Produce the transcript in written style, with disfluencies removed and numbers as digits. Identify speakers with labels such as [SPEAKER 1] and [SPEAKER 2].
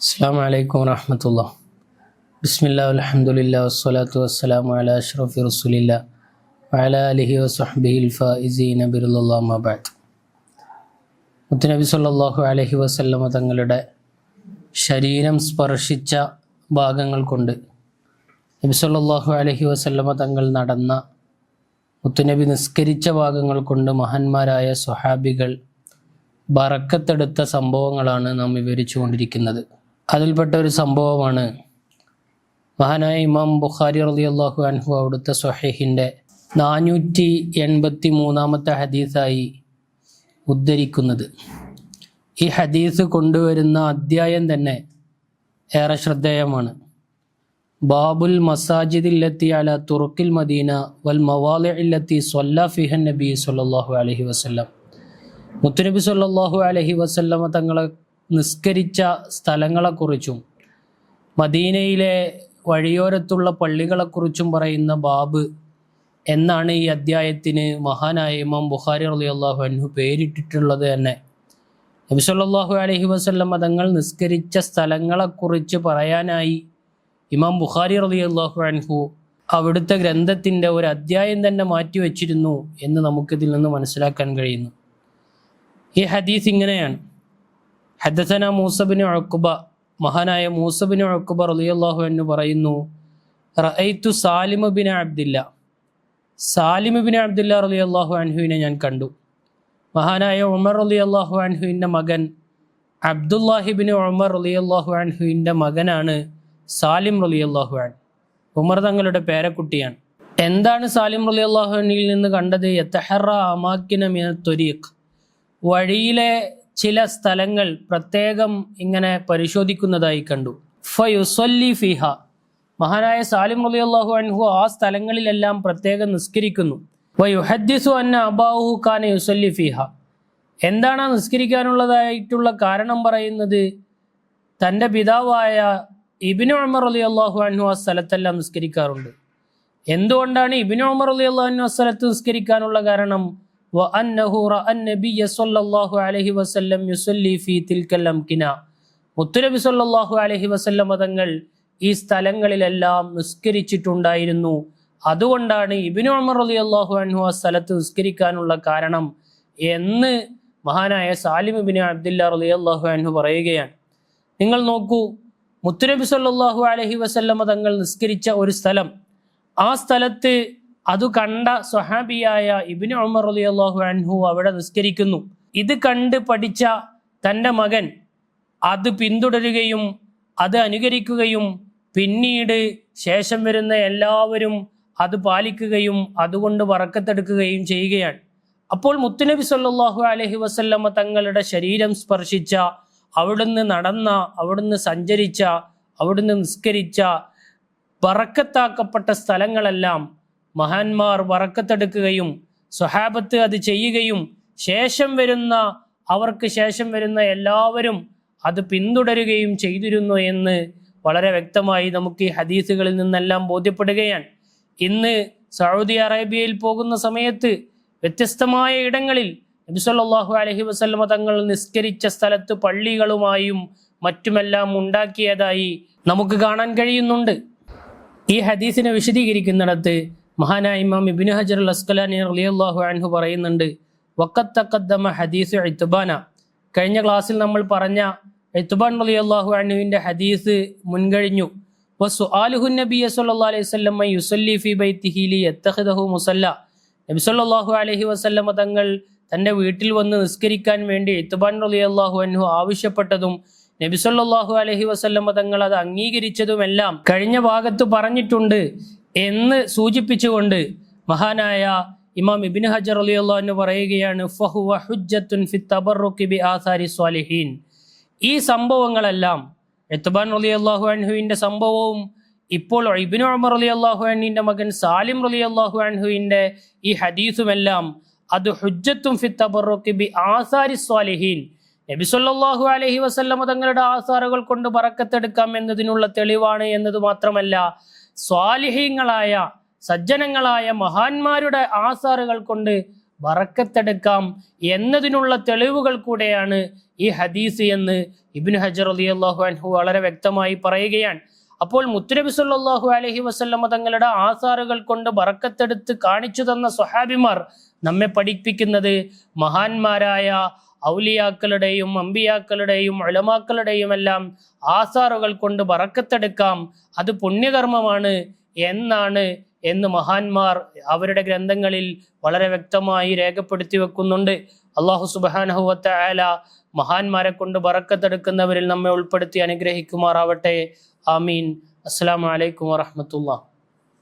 [SPEAKER 1] അസ്സലാമു അലൈക്കും വറഹ്മത്തുള്ളാഹി. ബിസ്മില്ലാഹി വൽഹംദുലില്ലാഹി വസ്സലാത്തു വസ്സലാമു അലാ അഷ്റഫി റസൂലില്ലാഹി വഅലാ ആലിഹി വസഹ്ബിഹിൽ ഫായിസീന ബിറളില്ലാഹി അമ്മാ ബഅദ്. മുത്തുനബി സല്ലല്ലാഹു അലൈഹി വസല്ലമ തങ്ങളുടെ ശരീരം സ്പർശിച്ച ഭാഗങ്ങൾ കൊണ്ട് നബി സല്ലല്ലാഹു അലൈഹി വസല്ലമ തങ്ങൾ നടന്ന, മുത്തുനബി നിസ്കരിച്ച ഭാഗങ്ങൾ കൊണ്ട് മഹാന്മാരായ സ്വഹാബികൾ ബറക്കത്തെടുത്ത സംഭവങ്ങളാണ് നാം വിവരിച്ചു കൊണ്ടിരിക്കുന്നത്. അതിൽപ്പെട്ട ഒരു സംഭവമാണ് മഹാനായ ഇമാം ബുഖാരി റളിയല്ലാഹു അൻഹു അവിടുത്തെ സ്വഹീഹിൻ്റെ 483 ഹദീസായി ഉദ്ധരിക്കുന്നത്. ഈ ഹദീസ് കൊണ്ടുവരുന്ന അധ്യായം തന്നെ ഏറെ ശ്രദ്ധേയമാണ്. ബാബുൽ മസാജിദില്ലത്തി അല തുറുക്കിൽ മദീന വൽ മവാലിഇല്ലത്തി സ്വല്ല ഫിഹൻ നബി സല്ലല്ലാഹു അലൈഹി വസല്ലം. മുത്തുനബി സല്ലല്ലാഹു അലൈഹി വസല്ലമ തങ്ങളെ നിസ്കരിച്ച സ്ഥലങ്ങളെക്കുറിച്ചും മദീനയിലെ വഴിയോരത്തുള്ള പള്ളികളെക്കുറിച്ചും പറയുന്ന ബാബ് എന്നാണ് ഈ അദ്ധ്യായത്തിന് മഹാനായ ഇമാം ബുഖാരി റളിയല്ലാഹു അൻഹു പേരിട്ടിട്ടുള്ളത് തന്നെ. നബി സല്ലല്ലാഹു അലൈഹി വസല്ലമ തങ്ങൾ നിസ്കരിച്ച സ്ഥലങ്ങളെക്കുറിച്ച് പറയാനായി ഇമാം ബുഖാരി റളിയല്ലാഹു അൻഹു അവിടുത്തെ ഗ്രന്ഥത്തിൻ്റെ ഒരു അദ്ധ്യായം തന്നെ മാറ്റിവെച്ചിരുന്നു എന്ന് നമുക്കിതിൽ നിന്ന് മനസ്സിലാക്കാൻ കഴിയുന്നു. ഈ ഹദീസ് ഇങ്ങനെയാണ്: ഹദ്ദസന മൂസ ബിൻ ഉഖ്ബ, മഹാനായ മൂസ ബിൻ ഉഖ്ബ റളിയല്ലാഹു അൻഹു പറയുന്നു, റഅയ്തു Salim bin Abdillah, Salim bin Abdillah റളിയല്ലാഹു അൻഹുവിനെ ഞാൻ കണ്ടു. മഹാനായ ഉമർ റളിയല്ലാഹു അൻഹുവിൻ്റെ മകൻ അബ്ദുല്ലാഹി ബിൻ ഉമർ റളിയല്ലാഹു അൻഹുവിൻ്റെ മകനാണ് സാലിം റളിയല്ലാഹു അൻഹു. ഉമർ തങ്ങളുടെ പേരക്കുട്ടിയാണ്. എന്താണ് സാലിം റളിയല്ലാഹു അൻഹുവിൽ നിന്ന് കണ്ടത്? യതഹറ അമാകിന മിന ത്വരീഖ്, വഴിയിലെ ചില സ്ഥലങ്ങൾ പ്രത്യേകം ഇങ്ങനെ പരിശോധിക്കുന്നതായി കണ്ടു. ഫയുസല്ലി ഫിഹ, മഹാനായ സാലിം റളിയല്ലാഹു അൻഹു ആ സ്ഥലങ്ങളിലെല്ലാം പ്രത്യേകം നിസ്കരിക്കുന്നു. വയുഹദ്ദിസു അന്ന അബാഹു കാന യുസല്ലി ഫിഹ, എന്താണ് നിസ്കരിക്കാനുള്ളതായിട്ടുള്ള കാരണം പറയുന്നത്? തൻ്റെ പിതാവായ ഇബ്നു ഉമർ റളിയല്ലാഹു അൻഹു ആ സ്ഥലത്തെല്ലാം നിസ്കരിക്കാറുണ്ട്. എന്തുകൊണ്ടാണ് ഇബ്നു ഉമർ റളിയല്ലാഹു അൻഹു ആ സ്ഥലത്ത് നിസ്കരിക്കാനുള്ള കാരണം? വഅന്നഹു റഅ നബിയ സ്വല്ലല്ലാഹു അലൈഹി വസല്ലം യുസല്ലി ഫീ തിൽക്കൽ അംകിന, മുത്തുനബി സ്വല്ലല്ലാഹു അലൈഹി വസല്ലം തങ്ങൾ ഈ സ്ഥലങ്ങളിലെല്ലാം നിസ്കരിച്ചിട്ടുണ്ടായിരുന്നു. അതുകൊണ്ടാണ് ഇബ്നു ഉമർ റളിയല്ലാഹു അൻഹു ആ സ്ഥലത്ത് നിസ്കരിക്കാനുള്ള കാരണം എന്ന് മഹാനായ സാലിം ഇബ്നു അബ്ദില്ല റളിയല്ലാഹു അൻഹു പറയുകയാണ്. നിങ്ങൾ നോക്കൂ, മുത്തുനബി സ്വല്ലല്ലാഹു അലൈഹി വസല്ലം തങ്ങൾ നിസ്കരിച്ച ഒരു സ്ഥലം, ആ സ്ഥലത്ത് അത് കണ്ട സ്വഹാബിയായ ഇബ്നു ഉമർ റളിയല്ലാഹു അൻഹു അവിടെ നിസ്കരിക്കുന്നു. ഇത് കണ്ട് പഠിച്ച തൻ്റെ മകൻ അത് പിന്തുടരുകയും അത് അനുകരിക്കുകയും പിന്നീട് ശേഷം വരുന്ന എല്ലാവരും അത് പാലിക്കുകയും അതുകൊണ്ട് ബറക്കത്തെടുക്കുകയും ചെയ്യുകയാണ്. അപ്പോൾ മുത്തുനബി സല്ലല്ലാഹു അലൈഹി വസല്ലമ തങ്ങളുടെ ശരീരം സ്പർശിച്ച, അവിടുന്ന് നടന്ന, അവിടുന്ന് സഞ്ചരിച്ച, അവിടുന്ന് നിസ്കരിച്ച ബറക്കത്താക്കപ്പെട്ട സ്ഥലങ്ങളെല്ലാം മഹാന്മാർ ബറക്കത്തെടുക്കുകയും സ്വഹാബത്ത് അത് ചെയ്യുകയും അവർക്ക് ശേഷം വരുന്ന എല്ലാവരും അത് പിന്തുടരുകയും ചെയ്തിരുന്നു എന്ന് വളരെ വ്യക്തമായി നമുക്ക് ഈ ഹദീസുകളിൽ നിന്നെല്ലാം ബോധ്യപ്പെടുകയാണ്. ഇന്ന് സൗദി അറേബ്യയിൽ പോകുന്ന സമയത്ത് വ്യത്യസ്തമായ ഇടങ്ങളിൽ നബി സല്ലല്ലാഹു അലൈഹി വസല്ലമ തങ്ങൾ നിസ്കരിച്ച സ്ഥലത്ത് പള്ളികളുമായും മറ്റുമെല്ലാം ഉണ്ടാക്കിയതായി നമുക്ക് കാണാൻ കഴിയുന്നുണ്ട്. ഈ ഹദീസിനെ വിശദീകരിക്കുന്നിടത്ത് മഹാനായ ഇമാം ഇബ്നു ഹജർ അൽ അസ്ഖലാനി റളിയല്ലാഹു അൻഹു പറയുന്നുണ്ട്, വഖത്ത് തഖദ്ദമ ഹദീസ് ഇത്ബാന, കഴിഞ്ഞ ക്ലാസ്സിൽ നമ്മൾ പറഞ്ഞ ഇത്ബാൻ റളിയല്ലാഹു അൻഹുവിൻ്റെ ഹദീസ് മുൻകഴിഞ്ഞു. വസുആലുഹു നബിയ സല്ലല്ലാഹു അലൈഹി വസല്ലം യുസല്ലി ഫീ ബൈതിഹി ലിയത്തഖിദഹു മുസല്ല, നബി സല്ലല്ലാഹു അലൈഹി വസല്ലം തങ്ങൾ തൻ്റെ വീട്ടിൽ വന്ന് നിസ്കരിക്കാൻ വേണ്ടി ഇത്ബാൻ റളിയല്ലാഹു അൻഹു ആവശ്യപ്പെട്ടതും നബി സല്ലല്ലാഹു അലൈഹി വസല്ലം തങ്ങൾ അത് അംഗീകരിച്ചതുമെല്ലാം കഴിഞ്ഞ ഭാഗത്ത് പറഞ്ഞിട്ടുണ്ട് എന്ന് സൂചിപ്പിച്ചുകൊണ്ട് മഹാനായ ഇമാം ഇബ്നു ഹജർ റളിയല്ലാഹു അൻഹു പറയുകയാണ്, ഫഹുവ ഹുജ്ജത്തുൻ ഫി തബറുകി ബി ആസാരി സ്വാലിഹീൻ. ഈ സംഭവങ്ങളെല്ലാം, ഇത്ബാൻ റളിയല്ലാഹു അൻഹുവിൻ്റെ സംഭവവും ഇപ്പോൾ ഇബ്നു ഉമർ റളിയല്ലാഹു അൻഹുവിൻ്റെ മകൻ സാലിം റളിയല്ലാഹു അൻഹുവിൻ്റെ ഈ ഹദീസുമെല്ലാം അത് ഹുജ്ജത്തുൻ ഫി തബറുകി ബി ആസാരി സ്വാലിഹീൻ, നബി സല്ലല്ലാഹു അലൈഹി വസല്ലം തങ്ങളുടെ ആസാറുകൾ കൊണ്ട് ബറക്കത്തെടുക്കാം എന്നതിനുള്ള തെളിവാണ് എന്നത് മാത്രമല്ല, സ്വാലിഹീങ്ങളായ സജ്ജനങ്ങളായ മഹാന്മാരുടെ ആസാറുകൾ കൊണ്ട് ബറക്കത്തെടുക്കാം എന്നതിനുള്ള തെളിവുകൾ കൂടെയാണ് ഈ ഹദീസ് എന്ന് ഇബ്നു ഹജർ റളിയല്ലാഹു അൻഹു വളരെ വ്യക്തമായി പറയുകയാണ്. അപ്പോൾ മുത്തുനബി സല്ലല്ലാഹു അലൈഹി വസല്ലമ തങ്ങളുടെ ആസാറുകൾ കൊണ്ട് ബറക്കത്തെടുത്ത് കാണിച്ചു തന്ന സ്വഹാബിമാർ നമ്മെ പഠിപ്പിക്കുന്നത് മഹാന്മാരായ ഔലിയാക്കളുടെയും അമ്പിയാക്കളുടെയും ഉലമാക്കളുടെയും എല്ലാം ആസാറുകൾ കൊണ്ട് ബറക്കത്തെടുക്കാം, അത് പുണ്യകർമ്മമാണ് എന്ന് മഹാന്മാർ അവരുടെ ഗ്രന്ഥങ്ങളിൽ വളരെ വ്യക്തമായി രേഖപ്പെടുത്തി വെക്കുന്നുണ്ട്. അല്ലാഹു സുബ്ഹാനഹു വ തആല മഹാന്മാരെ കൊണ്ട് ബറക്കത്തെടുക്കുന്നവരിൽ നമ്മെ ഉൾപ്പെടുത്തി അനുഗ്രഹിക്കുമാറാവട്ടെ. ആമീൻ. അസ്സലാമു അലൈക്കും വറഹ്മത്തുള്ളാഹി.